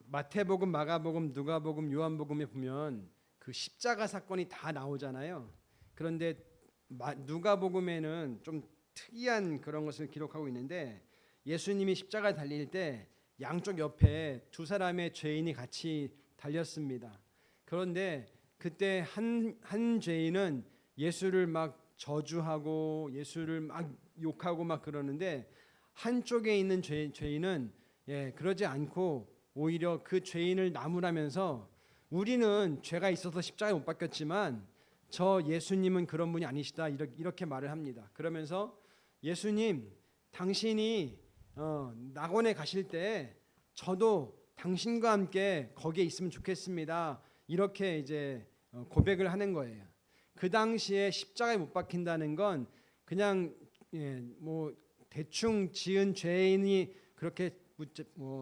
마태복음, 마가복음, 누가복음, 요한복음에 보면 그 십자가 사건이 다 나오잖아요. 그런데 누가복음에는 좀 특이한 그런 것을 기록하고 있는데, 예수님이 십자가에 달릴 때 양쪽 옆에 두 사람의 죄인이 같이 달렸습니다. 그런데 그때 한 죄인은 예수를 막 저주하고 예수를 막 욕하고 막 그러는데, 한쪽에 있는 죄인은 그러지 않고 오히려 그 죄인을 나무라면서, 우리는 죄가 있어서 십자가에 못 박혔지만 저 예수님은 그런 분이 아니시다, 이렇게 말을 합니다. 그러면서 예수님, 당신이 낙원에 가실 때 저도 당신과 함께 거기에 있으면 좋겠습니다, 이렇게 이제 고백을 하는 거예요. 그 당시에 십자가에 못 박힌다는 건 그냥 뭐 대충 지은 죄인이 그렇게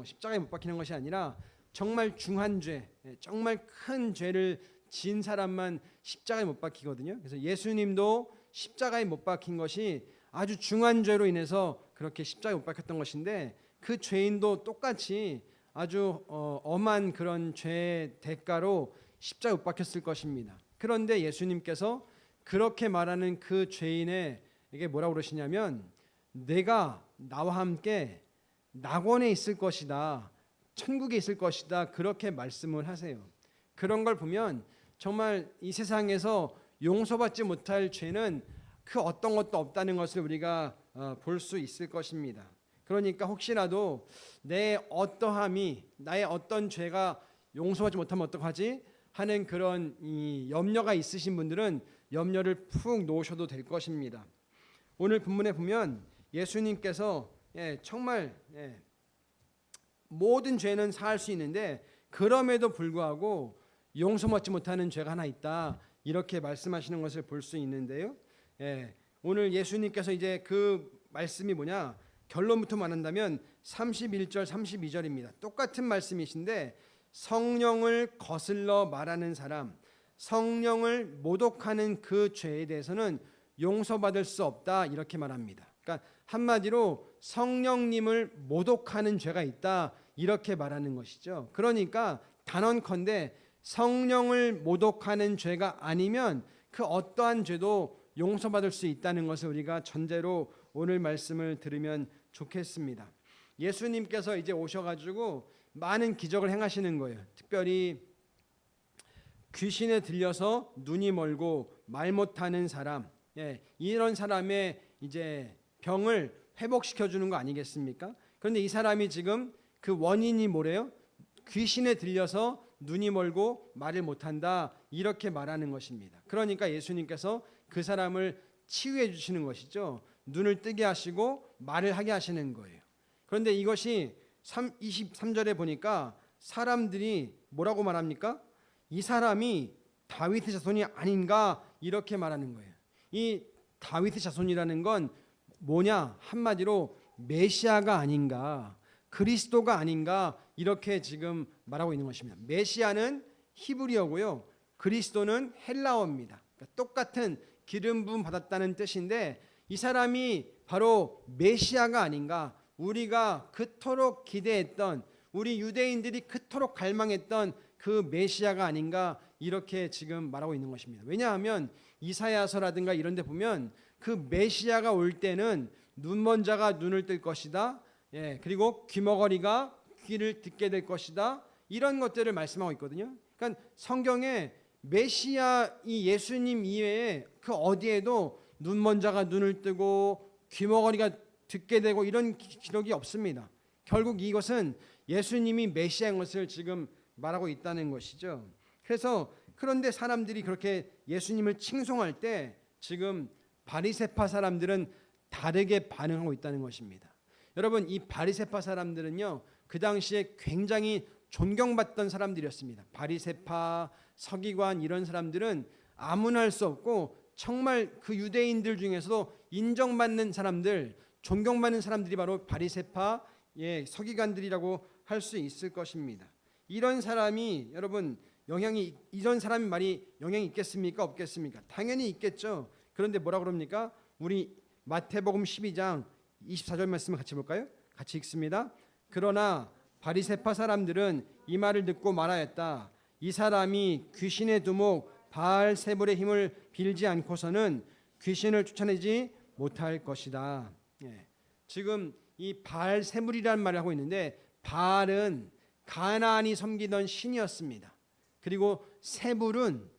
십자가에 못 박히는 것이 아니라 정말 중한 죄, 정말 큰 죄를 지은 사람만 십자가에 못 박히거든요. 그래서 예수님도 십자가에 못 박힌 것이 아주 중한 죄로 인해서 그렇게 십자가에 못 박혔던 것인데, 그 죄인도 똑같이 아주 엄한 그런 죄의 대가로 십자가에 못 박혔을 것입니다. 그런데 예수님께서 그렇게 말하는 그 죄인에게 뭐라고 그러시냐면, 내가 나와 함께 낙원에 있을 것이다, 천국에 있을 것이다, 그렇게 말씀을 하세요. 그런 걸 보면 정말 이 세상에서 용서받지 못할 죄는 그 어떤 것도 없다는 것을 우리가 볼 수 있을 것입니다. 그러니까 혹시라도 내 어떠함이, 나의 어떤 죄가 용서받지 못하면 어떡하지 하는 그런 이 염려가 있으신 분들은 염려를 푹 놓으셔도 될 것입니다. 오늘 본문에 보면 예수님께서 정말 모든 죄는 사할 수 있는데 그럼에도 불구하고 용서받지 못하는 죄가 하나 있다, 이렇게 말씀하시는 것을 볼 수 있는데요. 오늘 예수님께서 이제 그 말씀이 뭐냐, 결론부터 말한다면 31절 32절입니다. 똑같은 말씀이신데, 성령을 거슬러 말하는 사람, 성령을 모독하는 그 죄에 대해서는 용서받을 수 없다, 이렇게 말합니다. 그러니까 한마디로 성령님을 모독하는 죄가 있다, 이렇게 말하는 것이죠. 그러니까 단언컨대 성령을 모독하는 죄가 아니면 그 어떠한 죄도 용서받을 수 있다는 것을 우리가 전제로 오늘 말씀을 들으면 좋겠습니다. 예수님께서 이제 오셔가지고 많은 기적을 행하시는 거예요. 특별히 귀신에 들려서 눈이 멀고 말 못하는 사람, 이런 사람의 이제 병을 회복시켜 주는 거 아니겠습니까? 그런데 이 사람이 지금 그 원인이 뭐래요? 귀신에 들려서 눈이 멀고 말을 못한다, 이렇게 말하는 것입니다. 그러니까 예수님께서 그 사람을 치유해 주시는 것이죠. 눈을 뜨게 하시고 말을 하게 하시는 거예요. 그런데 이것이 23절에 보니까 사람들이 뭐라고 말합니까? 이 사람이 다윗의 자손이 아닌가, 이렇게 말하는 거예요. 이 다윗의 자손이라는 건 뭐냐, 한마디로 메시아가 아닌가, 그리스도가 아닌가, 이렇게 지금 말하고 있는 것입니다. 메시아는 히브리어고요, 그리스도는 헬라어입니다. 그러니까 똑같은 기름 부음 받았다는 뜻인데, 이 사람이 바로 메시아가 아닌가, 우리가 그토록 기대했던, 우리 유대인들이 그토록 갈망했던 그 메시아가 아닌가, 이렇게 지금 말하고 있는 것입니다. 왜냐하면 이사야서라든가 이런 데 보면 그 메시아가 올 때는 눈먼 자가 눈을 뜰 것이다, 그리고 귀머거리가 귀를 듣게 될 것이다, 이런 것들을 말씀하고 있거든요. 그러니까 성경에 메시아, 이 예수님 이외에 그 어디에도 눈먼 자가 눈을 뜨고 귀머거리가 듣게 되고 이런 기록이 없습니다. 결국 이것은 예수님이 메시아인 것을 지금 말하고 있다는 것이죠. 그래서 그런데 사람들이 그렇게 예수님을 칭송할 때 지금 바리새파 사람들은 다르게 반응하고 있다는 것입니다. 여러분, 이 바리새파 사람들은요, 그 당시에 굉장히 존경받던 사람들이었습니다. 바리새파, 서기관, 이런 사람들은 아무나 할 수 없고 정말 그 유대인들 중에서도 인정받는 사람들, 존경받는 사람들이 바로 바리새파, 서기관들이라고 할 수 있을 것입니다. 이런 사람이, 여러분, 이런 사람이 말이 영향이 있겠습니까, 없겠습니까? 당연히 있겠죠. 그런데 뭐라 그럽니까? 우리 마태복음 12장 24절 말씀을 같이 볼까요? 같이 읽습니다. 그러나 바리새파 사람들은 이 말을 듣고 말하였다. 이 사람이 귀신의 두목 바알세불의 힘을 빌지 않고서는 귀신을 쫓아내지 못할 것이다. 예. 지금 이 바알세불이라는 말을 하고 있는데, 바알은 가나안이 섬기던 신이었습니다. 그리고 세불은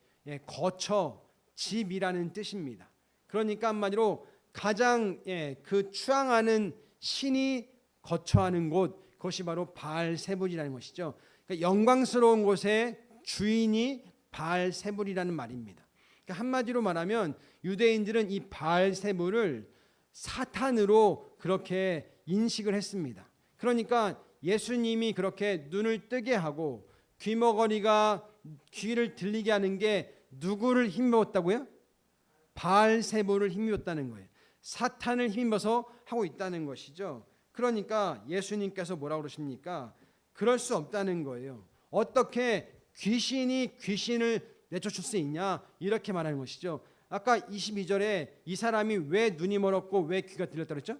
거처, 집이라는 뜻입니다. 그러니까 한마디로 가장 그 추앙하는 신이 거처하는 곳, 그것이 바로 바알세불이라는 것이죠. 그러니까 영광스러운 곳의 주인이 바알세불이라는 말입니다. 그러니까 한마디로 말하면 유대인들은 이 바알세불을 사탄으로 그렇게 인식을 했습니다. 그러니까 예수님이 그렇게 눈을 뜨게 하고 귀머거리가 귀를 들리게 하는 게 누구를 힘입었다고요? 바알세불을 힘입었다는 거예요. 사탄을 힘입어서 하고 있다는 것이죠. 그러니까 예수님께서 뭐라고 그러십니까? 그럴 수 없다는 거예요. 어떻게 귀신이 귀신을 내쫓을 수 있냐? 이렇게 말하는 것이죠. 아까 22절에 이 사람이 왜 눈이 멀었고 왜 귀가 들렸다 그랬죠?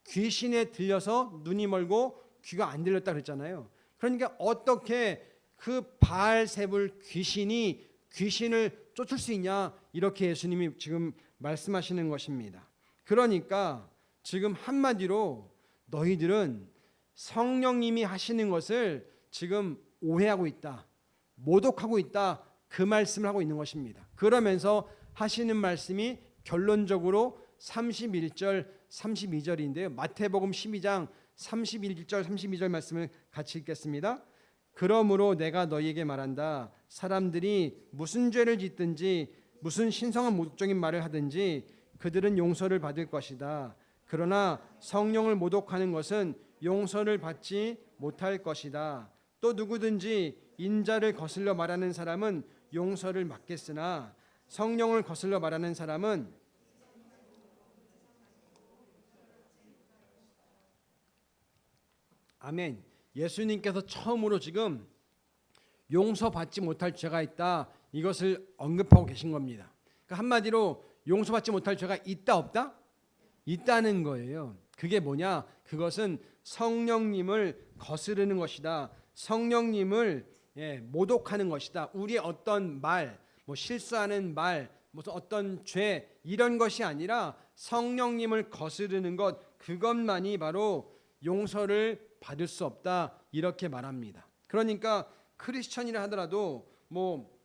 귀신에 들려서 눈이 멀고 귀가 안 들렸다 그랬잖아요. 그러니까 어떻게 그 바알세불 귀신이 귀신을 쫓을 수 있냐? 이렇게 예수님이 지금 말씀하시는 것입니다. 그러니까 지금 한마디로 너희들은 성령님이 하시는 것을 지금 오해하고 있다, 모독하고 있다, 그 말씀을 하고 있는 것입니다. 그러면서 하시는 말씀이 결론적으로 31절 32절인데요. 마태복음 12장 31절 32절 말씀을 같이 읽겠습니다. 그러므로 내가 너희에게 말한다. 사람들이 무슨 죄를 짓든지 무슨 신성한 모독적인 말을 하든지 그들은 용서를 받을 것이다. 그러나 성령을 모독하는 것은 용서를 받지 못할 것이다. 또 누구든지 인자를 거슬러 말하는 사람은 용서를 받겠으나 성령을 거슬러 말하는 사람은 아멘. 예수님께서 처음으로 지금 용서받지 못할 죄가 있다, 이것을 언급하고 계신 겁니다. 그러니까 한마디로 용서받지 못할 죄가 있다 없다? 있다는 거예요. 그게 뭐냐? 그것은 성령님을 거스르는 것이다. 성령님을 모독하는 것이다. 우리의 어떤 말, 뭐 실수하는 말, 무슨 어떤 죄, 이런 것이 아니라 성령님을 거스르는 것, 그것만이 바로 용서를 받을 수 없다, 이렇게 말합니다. 그러니까 크리스천이라 하더라도 뭐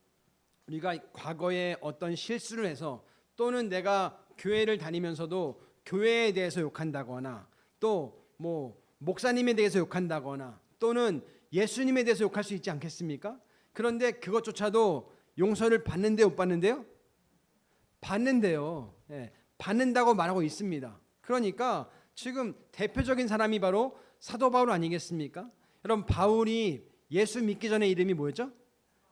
우리가 과거에 어떤 실수를 해서 또는 내가 교회를 다니면서도 교회에 대해서 욕한다거나 또 뭐 목사님에 대해서 욕한다거나 또는 예수님에 대해서 욕할 수 있지 않겠습니까? 그런데 그것조차도 용서를 받는데요, 못 받는데요? 받는데요. 받는다고 말하고 있습니다. 그러니까 지금 대표적인 사람이 바로 사도 바울 아니겠습니까? 여러분, 바울이 예수 믿기 전에 이름이 뭐였죠?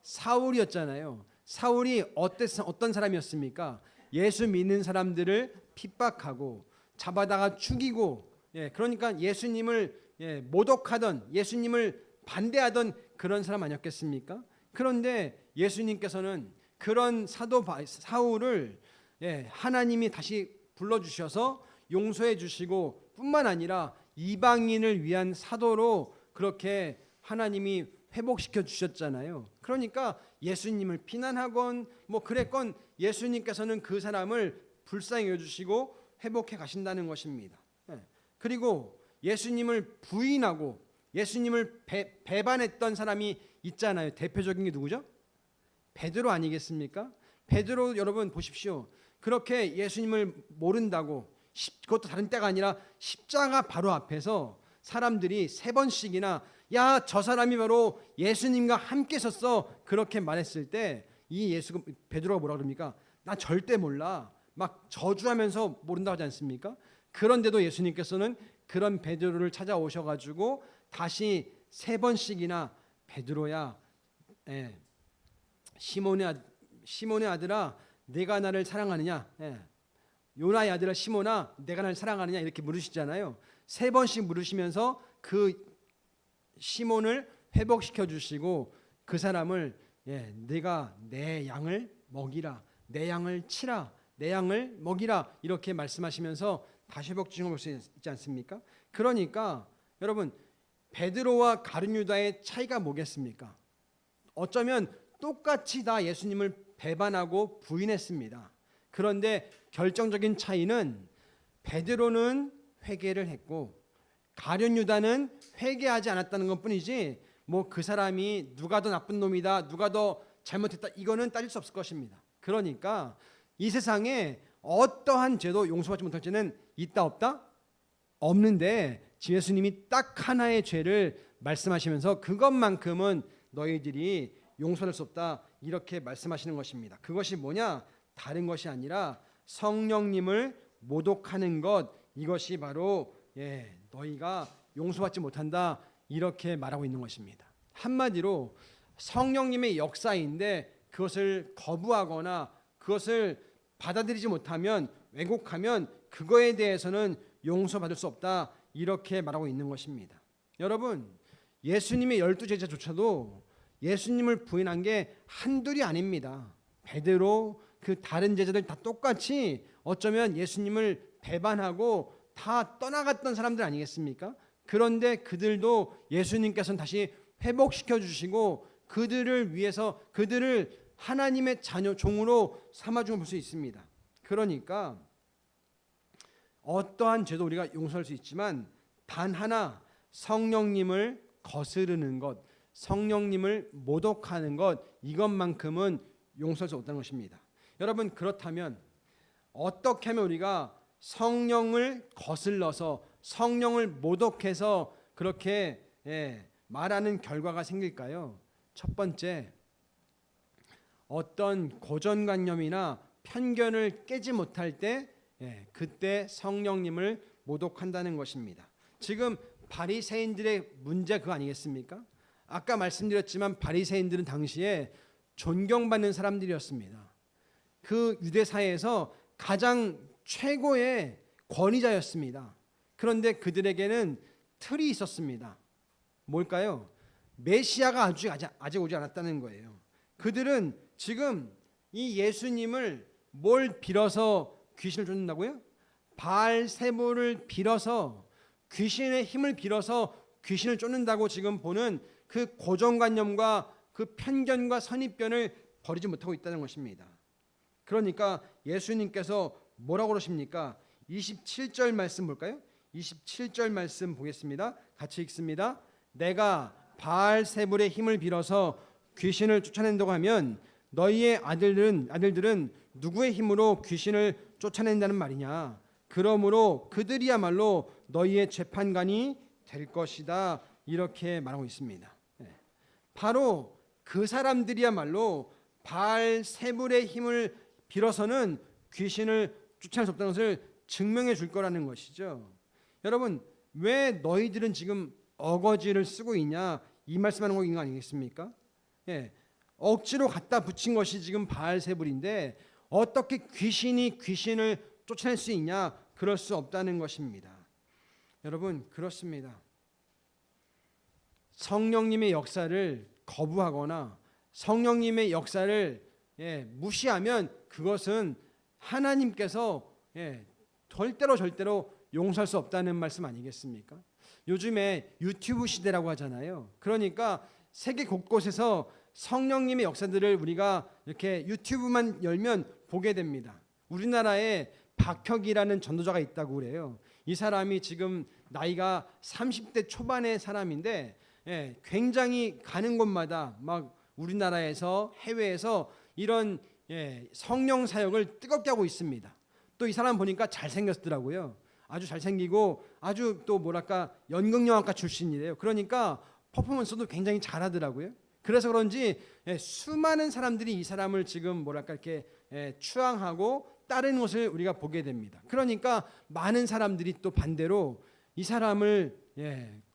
사울이었잖아요. 사울이 어떤 사람이었습니까? 예수 믿는 사람들을 핍박하고 잡아다가 죽이고, 그러니까 예수님을 모독하던, 예수님을 반대하던 그런 사람 아니었겠습니까? 그런데 예수님께서는 그런 사도 사울을 하나님이 다시 불러주셔서 용서해 주시고 뿐만 아니라 이방인을 위한 사도로 그렇게 하나님이 회복시켜 주셨잖아요. 그러니까 예수님을 비난하건 뭐 그랬건 예수님께서는 그 사람을 불쌍히 여주시고 회복해 가신다는 것입니다. 그리고 예수님을 부인하고 예수님을 배반했던 사람이 있잖아요. 대표적인 게 누구죠? 베드로 아니겠습니까? 베드로 여러분 보십시오. 그렇게 예수님을 모른다고, 그것도 다른 때가 아니라 십자가 바로 앞에서 사람들이 3번씩이나 야, 저 사람이 바로 예수님과 함께 섰어, 그렇게 말했을 때 이 베드로가 뭐라 그럽니까? 나 절대 몰라, 막 저주하면서 모른다고 하지 않습니까? 그런데도 예수님께서는 그런 베드로를 찾아오셔가지고 다시 3번씩이나 베드로야, 시몬의 아들아, 내가 나를 사랑하느냐? 요나의 아들아 시몬아, 내가 나를 사랑하느냐? 이렇게 물으시잖아요. 3번씩 물으시면서 그 시몬을 회복시켜 주시고 그 사람을 내가 내 양을 먹이라, 내 양을 치라, 내 양을 먹이라, 이렇게 말씀하시면서 다시 회복 주신 걸 볼 수 있지 않습니까? 그러니까 여러분, 베드로와 가룟 유다의 차이가 뭐겠습니까? 어쩌면 똑같이 다 예수님을 배반하고 부인했습니다. 그런데 결정적인 차이는 베드로는 회개를 했고 가룟 유다는 회개하지 않았다는 것뿐이지 뭐 그 사람이 누가 더 나쁜 놈이다, 누가 더 잘못했다, 이거는 따질 수 없을 것입니다. 그러니까 이 세상에 어떠한 죄도 용서받지 못할 죄는 있다 없다? 없는데 예수님이 딱 하나의 죄를 말씀하시면서 그것만큼은 너희들이 용서할 수 없다, 이렇게 말씀하시는 것입니다. 그것이 뭐냐? 다른 것이 아니라 성령님을 모독하는 것, 이것이 바로 너희가 용서받지 못한다, 이렇게 말하고 있는 것입니다. 한마디로 성령님의 역사인데 그것을 거부하거나 그것을 받아들이지 못하면, 왜곡하면 그거에 대해서는 용서받을 수 없다, 이렇게 말하고 있는 것입니다. 여러분, 예수님의 12제자조차도 예수님을 부인한 게 한둘이 아닙니다. 베드로, 그 다른 제자들 다 똑같이 어쩌면 예수님을 배반하고 다 떠나갔던 사람들 아니겠습니까? 그런데 그들도 예수님께서는 다시 회복시켜 주시고 그들을 위해서 그들을 하나님의 자녀, 종으로 삼아준 볼 수 있습니다. 그러니까 어떠한 죄도 우리가 용서할 수 있지만 단 하나, 성령님을 거스르는 것, 성령님을 모독하는 것, 이것만큼은 용서할 수 없다는 것입니다. 여러분, 그렇다면 어떻게 하면 우리가 성령을 거슬러서 성령을 모독해서 그렇게 말하는 결과가 생길까요? 첫 번째, 어떤 고정관념이나 편견을 깨지 못할 때 그때 성령님을 모독한다는 것입니다. 지금 바리새인들의 문제 그거 아니겠습니까? 아까 말씀드렸지만 바리새인들은 당시에 존경받는 사람들이었습니다. 그 유대사회에서 가장 최고의 권위자였습니다. 그런데 그들에게는 틀이 있었습니다. 뭘까요? 메시아가 아직 오지 않았다는 거예요. 그들은 지금 이 예수님을 뭘 빌어서 귀신을 쫓는다고요? 바알세불을 빌어서, 귀신의 힘을 빌어서 귀신을 쫓는다고 지금 보는 그 고정관념과 그 편견과 선입견을 버리지 못하고 있다는 것입니다. 그러니까 예수님께서 뭐라고 그러십니까? 27절 말씀 볼까요? 27절 말씀 보겠습니다. 같이 읽습니다. 내가 바알세불의 힘을 빌어서 귀신을 쫓아낸다고 하면 너희의 아들들은 누구의 힘으로 귀신을 쫓아낸다는 말이냐? 그러므로 그들이야말로 너희의 재판관이 될 것이다, 이렇게 말하고 있습니다. 바로 그 사람들이야말로 바알세불의 힘을 빌어서는 귀신을 쫓아낼 수 없다는 것을 증명해 줄 거라는 것이죠. 여러분, 왜 너희들은 지금 어거지를 쓰고 있냐, 이 말씀하는 거 아니겠습니까? 억지로 갖다 붙인 것이 지금 바알세불인데 어떻게 귀신이 귀신을 쫓아낼 수 있냐? 그럴 수 없다는 것입니다. 여러분, 그렇습니다. 성령님의 역사를 거부하거나 성령님의 역사를 무시하면 그것은 하나님께서 절대로 용서할 수 없다는 말씀 아니겠습니까? 요즘에 유튜브 시대라고 하잖아요. 그러니까 세계 곳곳에서 성령님의 역사들을 우리가 이렇게 유튜브만 열면 보게 됩니다. 우리나라에 박혁이라는 전도자가 있다고 그래요. 이 사람이 지금 나이가 30대 초반의 사람인데 굉장히 가는 곳마다 막 우리나라에서 해외에서 이런 성령 사역을 뜨겁게 하고 있습니다. 또 이 사람 보니까 잘생겼더라고요. 아주 잘생기고 아주 또 뭐랄까 연극영화과 출신이래요. 그러니까 퍼포먼스도 굉장히 잘하더라고요. 그래서 그런지 수많은 사람들이 이 사람을 지금 뭐랄까 이렇게 추앙하고 따르는 것을 우리가 보게 됩니다. 그러니까 많은 사람들이 또 반대로 이 사람을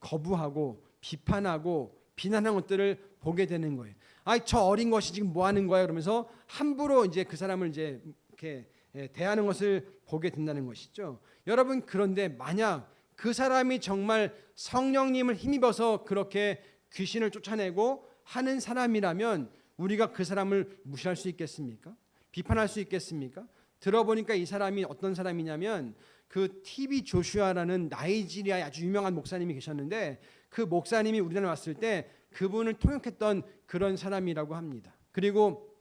거부하고 비판하고 비난하는 것들을 보게 되는 거예요. 저 어린 것이 지금 뭐 하는 거야? 그러면서 함부로 이제 그 사람을 이제 이렇게 대하는 것을 보게 된다는 것이죠. 여러분, 그런데 만약 그 사람이 정말 성령님을 힘입어서 그렇게 귀신을 쫓아내고 하는 사람이라면 우리가 그 사람을 무시할 수 있겠습니까? 비판할 수 있겠습니까? 들어보니까 이 사람이 어떤 사람이냐면 그 TV 조슈아라는 나이지리아의 아주 유명한 목사님이 계셨는데 그 목사님이 우리나라에 왔을 때 그분을 통역했던 그런 사람이라고 합니다. 그리고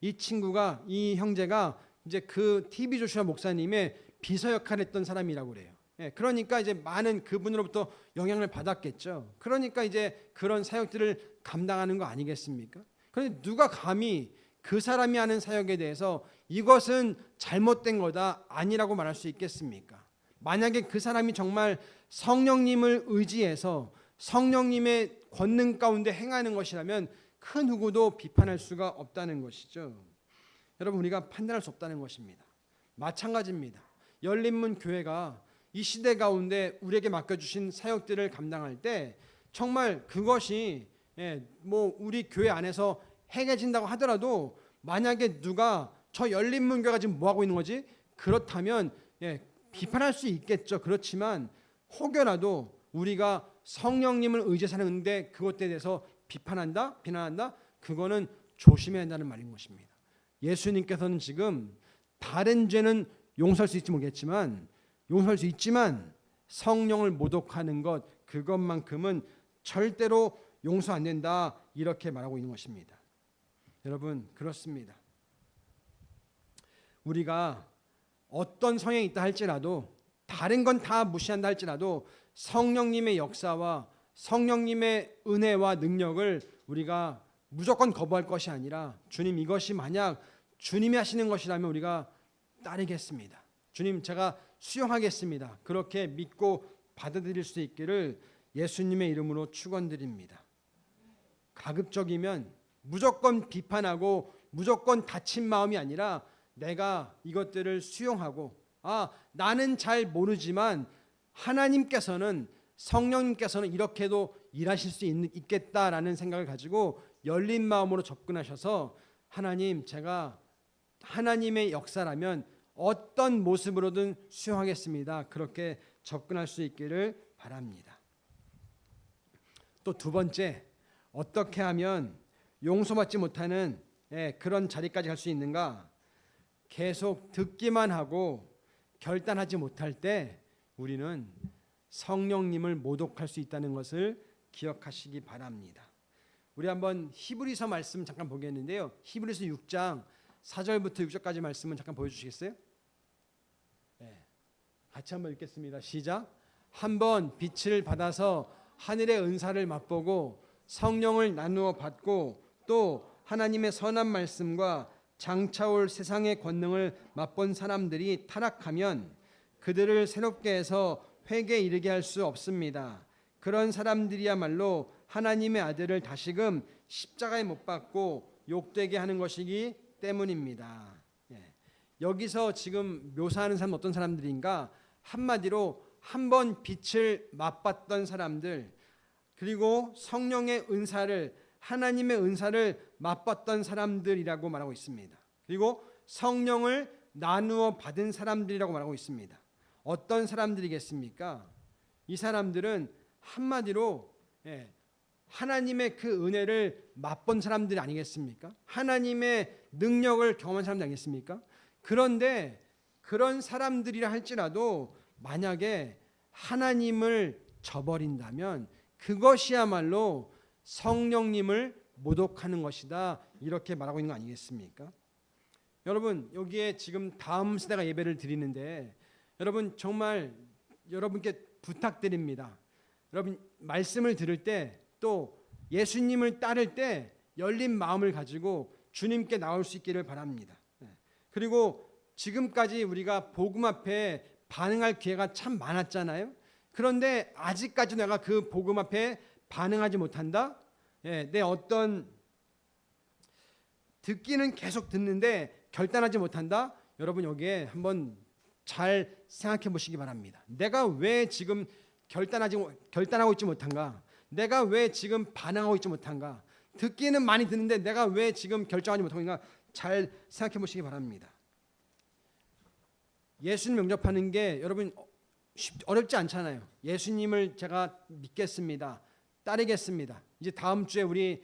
이 형제가 이제 그 TV 조슈아 목사님의 비서 역할을 했던 사람이라고 그래요. 그러니까 이제 많은 그분으로부터 영향을 받았겠죠. 그러니까 이제 그런 사역들을 감당하는 거 아니겠습니까? 그런데 누가 감히 그 사람이 하는 사역에 대해서 이것은 잘못된 거다 아니라고 말할 수 있겠습니까? 만약에 그 사람이 정말 성령님을 의지해서 성령님의 권능 가운데 행하는 것이라면 그 누구도 비판할 수가 없다는 것이죠. 여러분, 우리가 판단할 수 없다는 것입니다. 마찬가지입니다. 열린문 교회가 이 시대 가운데 우리에게 맡겨주신 사역들을 감당할 때 정말 그것이 뭐 우리 교회 안에서 행해진다고 하더라도 만약에 누가 저 열린문교가 지금 뭐 하고 있는 거지? 그렇다면 비판할 수 있겠죠. 그렇지만 혹여라도 우리가 성령님을 의지해서 사는데 그것에 대해서 비난한다? 그거는 조심해야 한다는 말인 것입니다. 예수님께서는 지금 다른 죄는 용서할 수 있지만 성령을 모독하는 것, 그것만큼은 절대로 용서 안 된다, 이렇게 말하고 있는 것입니다. 여러분, 그렇습니다. 우리가 어떤 성향이 있다 할지라도, 다른 건 다 무시한다 할지라도 성령님의 역사와 성령님의 은혜와 능력을 우리가 무조건 거부할 것이 아니라, 주님, 이것이 만약 주님이 하시는 것이라면 우리가 따르겠습니다. 주님, 제가 수용하겠습니다. 그렇게 믿고 받아들일 수 있기를 예수님의 이름으로 축원드립니다. 가급적이면 무조건 비판하고 무조건 다친 마음이 아니라 내가 이것들을 수용하고, 나는 잘 모르지만 하나님께서는, 성령님께서는 이렇게도 일하실 수 있겠다라는 생각을 가지고 열린 마음으로 접근하셔서, 하나님, 제가 하나님의 역사라면 어떤 모습으로든 수용하겠습니다. 그렇게 접근할 수 있기를 바랍니다. 또 두 번째, 어떻게 하면 용서받지 못하는 그런 자리까지 갈 수 있는가? 계속 듣기만 하고 결단하지 못할 때 우리는 성령님을 모독할 수 있다는 것을 기억하시기 바랍니다. 우리 한번 히브리서 말씀 잠깐 보겠는데요. 히브리서 6장 4절부터 6절까지 말씀은 잠깐 보여주시겠어요? 같이 한번 읽겠습니다. 시작. 한번 빛을 받아서 하늘의 은사를 맛보고 성령을 나누어 받고 또 하나님의 선한 말씀과 장차올 세상의 권능을 맛본 사람들이 타락하면 그들을 새롭게 해서 회개에 이르게 할 수 없습니다. 그런 사람들이야말로 하나님의 아들을 다시금 십자가에 못 박고 욕되게 하는 것이기 때문입니다. 여기서 지금 묘사하는 사람은 어떤 사람들인가? 한마디로 한번 빛을 맛봤던 사람들, 그리고 성령의 은사를, 하나님의 은사를 맛봤던 사람들이라고 말하고 있습니다. 그리고 성령을 나누어 받은 사람들이라고 말하고 있습니다. 어떤 사람들이겠습니까? 이 사람들은 한마디로 하나님의 그 은혜를 맛본 사람들이 아니겠습니까? 하나님의 능력을 경험한 사람들 아니겠습니까? 그런데 그런 사람들이라 할지라도 만약에 하나님을 저버린다면 그것이야말로 성령님을 모독하는 것이다, 이렇게 말하고 있는 거 아니겠습니까? 여러분, 여기에 지금 다음 세대가 예배를 드리는데 여러분, 정말 여러분께 부탁드립니다. 여러분, 말씀을 들을 때 또 예수님을 따를 때 열린 마음을 가지고 주님께 나올 수 있기를 바랍니다. 그리고 지금까지 우리가 복음 앞에 반응할 기회가 참 많았잖아요. 그런데 아직까지 내가 그 복음 앞에 반응하지 못한다? 내 어떤 듣기는 계속 듣는데 결단하지 못한다? 여러분, 여기에 한번 잘 생각해 보시기 바랍니다. 내가 왜 지금 결단하고 있지 못한가? 내가 왜 지금 반응하고 있지 못한가? 듣기는 많이 듣는데 내가 왜 지금 결정하지 못하고 있는가? 잘 생각해 보시기 바랍니다. 예수님 영접하는 게 여러분 어렵지 않잖아요. 예수님을 제가 믿겠습니다, 따르겠습니다. 이제 다음 주에 우리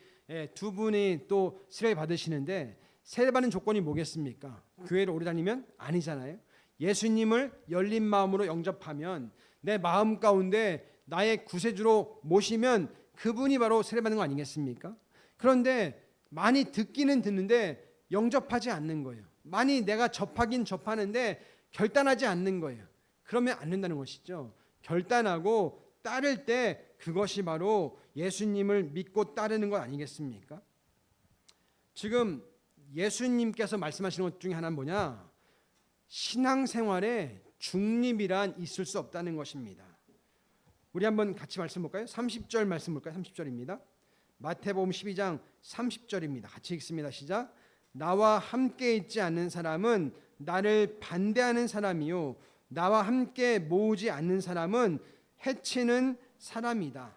두 분이 또 세례 받으시는데 세례 받는 조건이 뭐겠습니까? 교회를 오래 다니면? 아니잖아요. 예수님을 열린 마음으로 영접하면, 내 마음 가운데 나의 구세주로 모시면 그분이 바로 세례받는 거 아니겠습니까? 그런데 많이 듣기는 듣는데 영접하지 않는 거예요. 많이 내가 접하긴 접하는데 결단하지 않는 거예요. 그러면 안 된다는 것이죠. 결단하고 따를 때 그것이 바로 예수님을 믿고 따르는 것 아니겠습니까? 지금 예수님께서 말씀하시는 것 중에 하나는 뭐냐? 신앙생활에 중립이란 있을 수 없다는 것입니다. 우리 한번 같이 말씀 볼까요? 30절 말씀 볼까요? 30절입니다. 마태복음 12장 30절입니다. 같이 읽습니다. 시작. 나와 함께 있지 않는 사람은 나를 반대하는 사람이요, 나와 함께 모으지 않는 사람은 해치는 사람이다.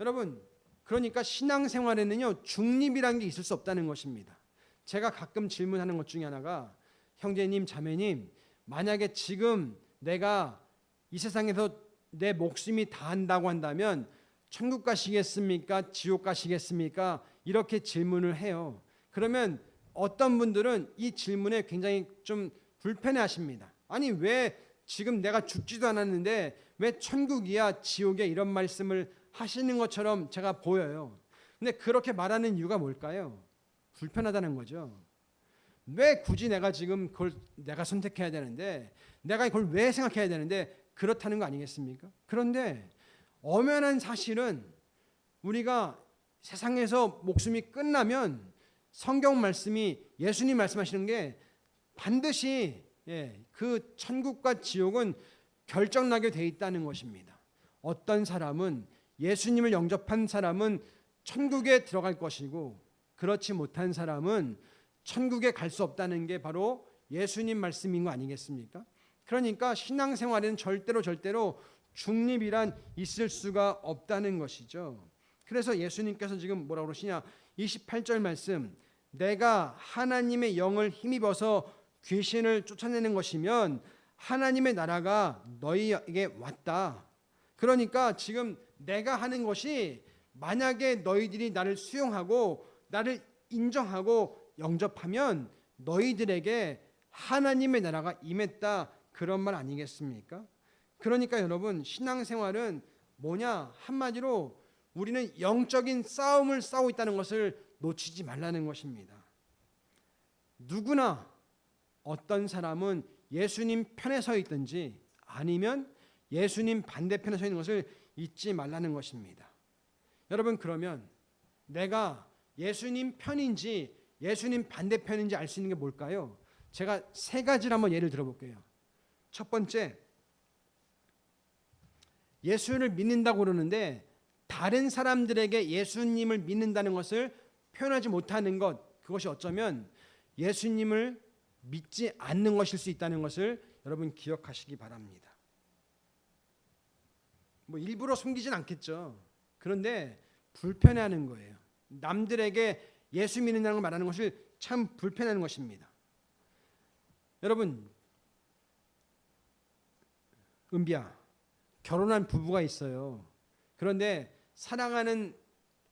여러분, 그러니까 신앙생활에는요, 중립이라는 게 있을 수 없다는 것입니다. 제가 가끔 질문하는 것 중에 하나가, 형제님, 자매님, 만약에 지금 내가 이 세상에서 내 목숨이 다한다고 한다면 천국 가시겠습니까? 지옥 가시겠습니까? 이렇게 질문을 해요. 그러면 어떤 분들은 이 질문에 굉장히 좀 불편해하십니다. 아니, 왜 지금 내가 죽지도 않았는데 왜 천국이야 지옥이야 이런 말씀을 하시는 것처럼 제가 보여요. 근데 그렇게 말하는 이유가 뭘까요? 불편하다는 거죠. 왜 굳이 내가 지금 그걸 내가 선택해야 되는데, 내가 그걸 왜 생각해야 되는데, 그렇다는 거 아니겠습니까? 그런데 엄연한 사실은 우리가 세상에서 목숨이 끝나면 성경 말씀이, 예수님 말씀하시는 게 반드시 그 천국과 지옥은 결정나게 돼 있다는 것입니다. 어떤 사람은, 예수님을 영접한 사람은 천국에 들어갈 것이고, 그렇지 못한 사람은 천국에 갈 수 없다는 게 바로 예수님 말씀인 거 아니겠습니까? 그러니까 신앙생활에는 절대로 중립이란 있을 수가 없다는 것이죠. 그래서 예수님께서 지금 뭐라고 그러시냐? 28절 말씀, 내가 하나님의 영을 힘입어서 귀신을 쫓아내는 것이면 하나님의 나라가 너희에게 왔다. 그러니까 지금 내가 하는 것이, 만약에 너희들이 나를 수용하고 나를 인정하고 영접하면 너희들에게 하나님의 나라가 임했다, 그런 말 아니겠습니까? 그러니까 여러분, 신앙생활은 뭐냐? 한마디로 우리는 영적인 싸움을 싸우고 있다는 것을 놓치지 말라는 것입니다. 누구나 어떤 사람은 예수님 편에 서 있든지 아니면 예수님 반대편에 서 있는 것을 잊지 말라는 것입니다. 여러분, 그러면 내가 예수님 편인지 예수님 반대편인지 알 수 있는 게 뭘까요? 제가 세 가지를 한번 예를 들어볼게요. 첫 번째, 예수를 믿는다고 그러는데 다른 사람들에게 예수님을 믿는다는 것을 표현하지 못하는 것, 그것이 어쩌면 예수님을 믿지 않는 것일 수 있다는 것을 여러분 기억하시기 바랍니다. 뭐 일부러 숨기진 않겠죠. 그런데 불편해하는 거예요. 남들에게 예수 믿는다는 걸 말하는 것을 참 불편해하는 것입니다. 여러분, 은비야, 결혼한 부부가 있어요. 그런데 사랑하는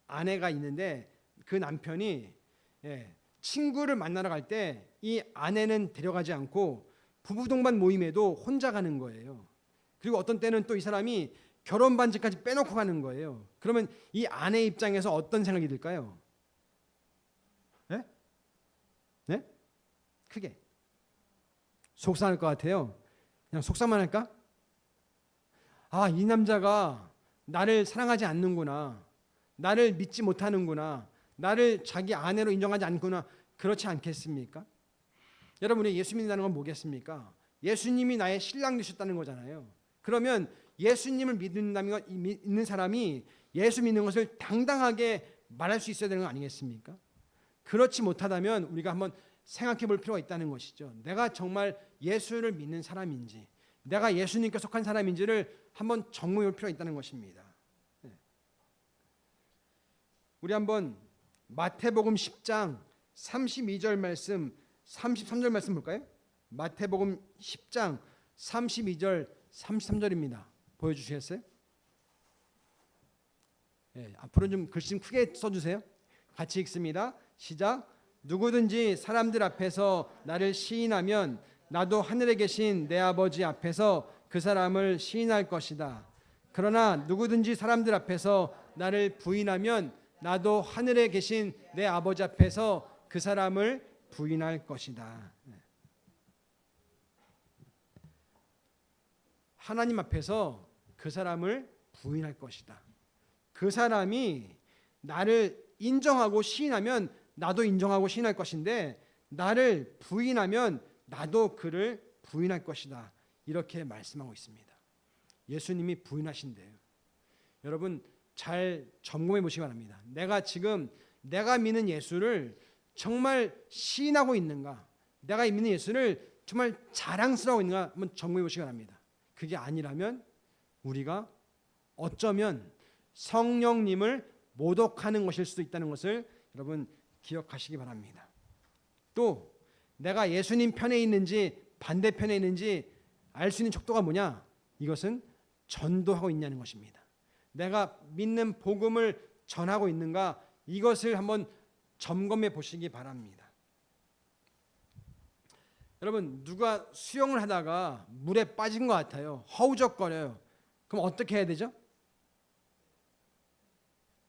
아내가 있는데 그 남편이 친구를 만나러 갈 때 이 아내는 데려가지 않고 부부 동반 모임에도 혼자 가는 거예요. 그리고 어떤 때는 또 이 사람이 결혼 반지까지 빼놓고 가는 거예요. 그러면 이 아내 입장에서 어떤 생각이 들까요? 네? 크게 속상할 것 같아요. 그냥 속상만 할까? 아, 이 남자가 나를 사랑하지 않는구나, 나를 믿지 못하는구나, 나를 자기 아내로 인정하지 않구나, 그렇지 않겠습니까? 여러분이 예수 믿는다는 건 뭐겠습니까? 예수님이 나의 신랑 되셨다는 거잖아요. 그러면 예수님을 믿는 사람이 예수 믿는 것을 당당하게 말할 수 있어야 되는 거 아니겠습니까? 그렇지 못하다면 우리가 한번 생각해 볼 필요가 있다는 것이죠. 내가 정말 예수를 믿는 사람인지, 내가 예수님께 속한 사람인지를 한번 점검해 볼 필요가 있다는 것입니다. 우리 한번 마태복음 10장 32절 말씀, 33절 말씀 볼까요? 마태복음 10장 32절 33절입니다. 보여주시겠어요? 앞으로 좀 글씨 좀 크게 써주세요. 같이 읽습니다. 시작. 누구든지 사람들 앞에서 나를 시인하면 나도 하늘에 계신 내 아버지 앞에서 그 사람을 시인할 것이다. 그러나 누구든지 사람들 앞에서 나를 부인하면 나도 하늘에 계신 내 아버지 앞에서 그 사람을 부인할 것이다. 하나님 앞에서 그 사람을 부인할 것이다. 그 사람이 나를 인정하고 시인하면 나도 인정하고 시인할 것인데 나를 부인하면 나도 그를 부인할 것이다. 이렇게 말씀하고 있습니다. 예수님이 부인하신대요. 여러분 잘 점검해 보시기 바랍니다. 내가 지금 내가 믿는 예수를 정말 시인하고 있는가? 내가 믿는 예수를 정말 자랑스러워 있는가? 한번 점검해 보시기 바랍니다. 그게 아니라면 우리가 어쩌면 성령님을 모독하는 것일 수도 있다는 것을 여러분 기억하시기 바랍니다. 또 내가 예수님 편에 있는지 반대편에 있는지 알 수 있는 척도가 뭐냐? 이것은 전도하고 있냐는 것입니다. 내가 믿는 복음을 전하고 있는가? 이것을 한번 점검해 보시기 바랍니다. 여러분 누가 수영을 하다가 물에 빠진 것 같아요. 허우적거려요. 그럼 어떻게 해야 되죠?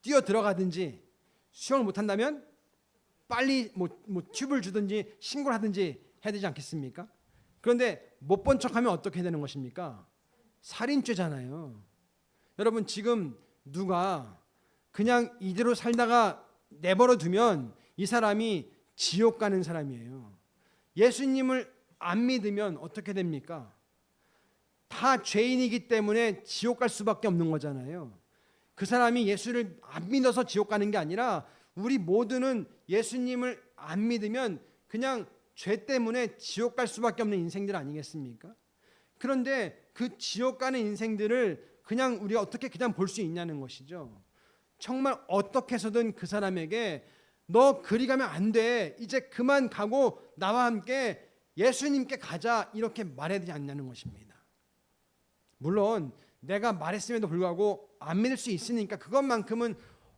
뛰어 들어가든지 수영을 못한다면 빨리 뭐 튜브를 주든지 신고를 하든지 해야 되지 않겠습니까? 그런데 못 본 척하면 어떻게 해야 되는 것입니까? 살인죄잖아요. 여러분 지금 누가 그냥 이대로 살다가 내버려 두면 이 사람이 지옥 가는 사람이에요. 예수님을 안 믿으면 어떻게 됩니까? 다 죄인이기 때문에 지옥 갈 수밖에 없는 거잖아요. 그 사람이 예수를 안 믿어서 지옥 가는 게 아니라 우리 모두는 예수님을 안 믿으면 그냥 죄 때문에 지옥 갈 수밖에 없는 인생들 아니겠습니까? 그런데 그 지옥 가는 인생들을 그냥 우리가 어떻게 그냥 볼 수 있냐는 것이죠. 정말 어떻게 해서든 그 사람에게 너 그리 가면 안 돼. 이제 그만 가고 나와 함께 예수님께 가자. 이렇게 말해야 되지 않냐는 것입니다. 물론 내가 말했음에도 불구하고 안 믿을 수 있으니까 그것만큼은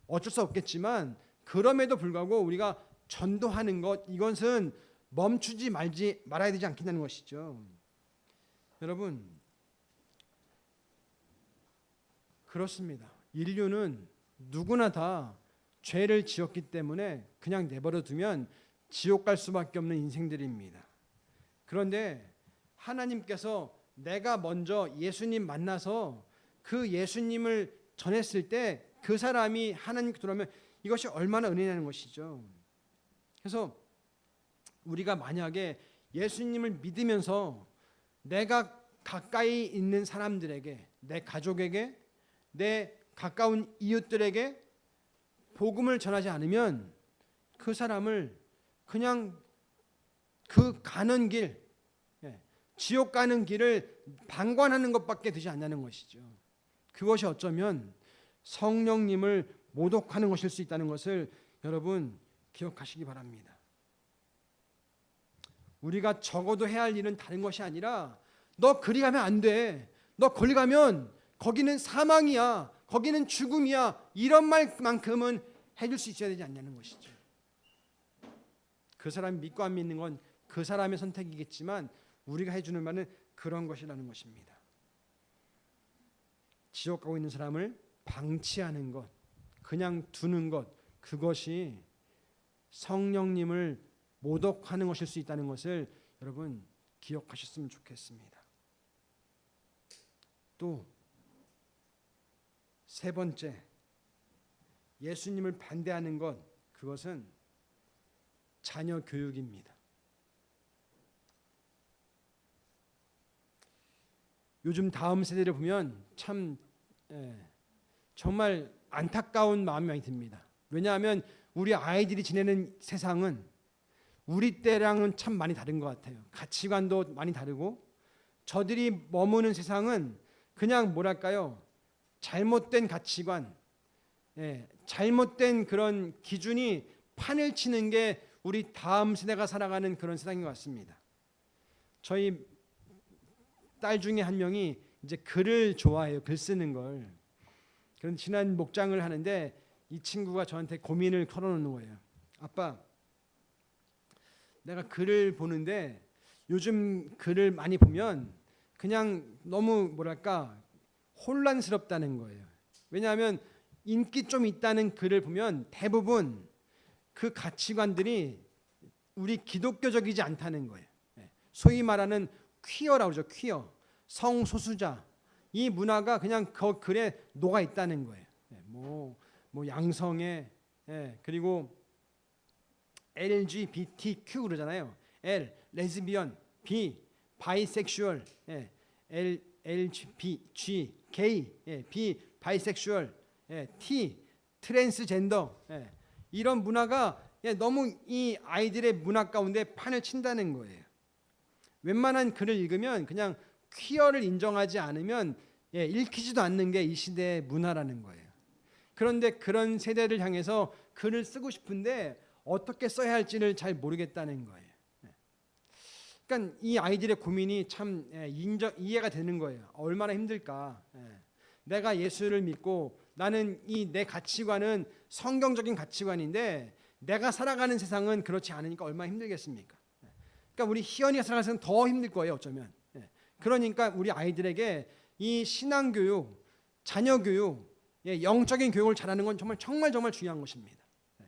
어쩔 수 없겠지만 그럼에도 불구하고 우리가 전도하는 것 이것은 멈추지 말아야 되지 않겠냐는 것이죠. 여러분 그렇습니다. 인류는 누구나 다 죄를 지었기 때문에 그냥 내버려 두면 지옥 갈 수밖에 없는 인생들입니다. 그런데 하나님께서 내가 먼저 예수님 만나서 그 예수님을 전했을 때 그 사람이 하나님께 돌아오면 이것이 얼마나 은혜냐는 것이죠. 그래서 우리가 만약에 예수님을 믿으면서 내가 가까이 있는 사람들에게, 내 가족에게, 내 가까운 이웃들에게 복음을 전하지 않으면 그 사람을 그냥 그 가는 길, 지옥 가는 길을 방관하는 것밖에 되지 않냐는 것이죠. 그것이 어쩌면 성령님을 모독하는 것일 수 있다는 것을 여러분 기억하시기 바랍니다. 우리가 적어도 해야 할 일은 다른 것이 아니라 너 그리 가면 안 돼. 너 거기 가면 거기는 사망이야. 거기는 죽음이야. 이런 말만큼은 해줄 수 있어야 되지 않냐는 것이죠. 그 사람이 믿고 안 믿는 건 그 사람의 선택이겠지만 우리가 해주는 말은 그런 것이라는 것입니다. 지옥 가고 있는 사람을 방치하는 것, 그냥 두는 것, 그것이 성령님을 모독하는 것일 수 있다는 것을 여러분 기억하셨으면 좋겠습니다. 또 세 번째, 예수님을 반대하는 것, 그것은 자녀 교육입니다. 요즘 다음 세대를 보면 참 정말 안타까운 마음이 많이 듭니다. 왜냐하면 우리 아이들이 지내는 세상은 우리 때랑은 참 많이 다른 것 같아요. 가치관도 많이 다르고 저들이 머무는 세상은 그냥 뭐랄까요? 잘못된 가치관, 잘못된 그런 기준이 판을 치는 게 우리 다음 세대가 살아가는 그런 세상인 것 같습니다. 저희 딸 중에 한 명이 이제 글을 좋아해요. 글 쓰는 걸. 그런 지난 목장을 하는데 이 친구가 저한테 고민을 털어놓는 거예요. 아빠, 내가 글을 보는데 요즘 글을 많이 보면 그냥 너무 뭐랄까 혼란스럽다는 거예요. 왜냐하면 인기 좀 있다는 글을 보면 대부분 그 가치관들이 우리 기독교적이지 않다는 거예요. 소위 말하는 퀴어라고 그러죠. 퀴어, 성소수자. 이 문화가 그냥 그 글에 녹아 있다는 거예요. 뭐 양성애, 그리고 LGBTQ 그러잖아요. L, 레즈비언, B, 바이섹슈얼, LGBTG, 게이, B, 바이섹슈얼, T, 트랜스젠더. 이런 문화가 너무 이 아이들의 문화 가운데 판을 친다는 거예요. 웬만한 글을 읽으면 그냥 퀴어를 인정하지 않으면 읽히지도 않는 게 이 시대의 문화라는 거예요. 그런데 그런 세대를 향해서 글을 쓰고 싶은데 어떻게 써야 할지를 잘 모르겠다는 거예요. 그러니까 이 아이들의 고민이 참 이해가 되는 거예요. 얼마나 힘들까. 내가 예수를 믿고 나는 이 내 가치관은 성경적인 가치관인데 내가 살아가는 세상은 그렇지 않으니까 얼마나 힘들겠습니까? 그러니까 우리 희연이가 살아가는 세상은 더 힘들 거예요. 어쩌면. 그러니까 우리 아이들에게 이 신앙교육, 자녀교육, 영적인 교육을 잘하는 건 정말 중요한 것입니다.